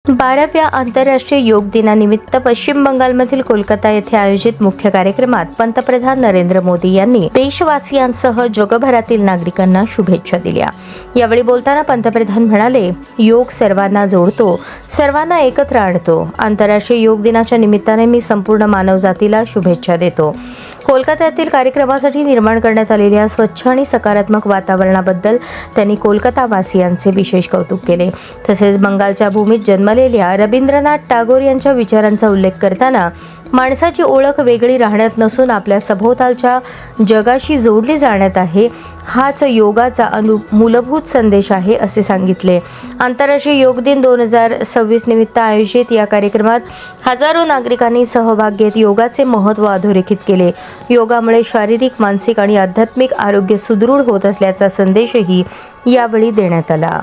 12व्या आंतरराष्ट्रीय योग दिनानिमित्त पश्चिम बंगालमधील कोलकाता येथे आयोजित मुख्य कार्यक्रमात पंतप्रधान नरेंद्र मोदी यांनी देशवासियांसह जगभरातील नागरिकांना शुभेच्छा दिल्या। यावेळी बोलताना पंतप्रधान म्हणाले, योग सर्वांना जोडतो, सर्वांना एकत्र आणतो। आंतरराष्ट्रीय योग दिनाच्या निमित्ताने मी संपूर्ण मानवजातीला शुभेच्छा देतो। कोलकात्यातील कार्यक्रमासाठी निर्माण करण्यात आलेल्या स्वच्छ आणि सकारात्मक वातावरणाबद्दल त्यांनी कोलकाता वासियांचे विशेष कौतुक केले। तसेच बंगालच्या भूमीत जन्मलेल्या रवींद्रनाथ टागोर यांच्या विचारांचा उल्लेख करताना माणसाची ओळख वेगळी राहण्यात नसून आपल्या सभोवतालच्या जगाशी जोडली जाण्यात आहे, हाच योगाचा मूलभूत संदेश आहे असे सांगितले। आंतरराष्ट्रीय योग दिन 2026 निमित्त आयोजित या कार्यक्रमात हजारो नागरिकांनी सहभाग घेत योगाचे महत्त्व अधोरेखित केले। योगामुळे शारीरिक, मानसिक आणि आध्यात्मिक आरोग्य सुदृढ होत असल्याचा संदेशही यावेळी देण्यात आला।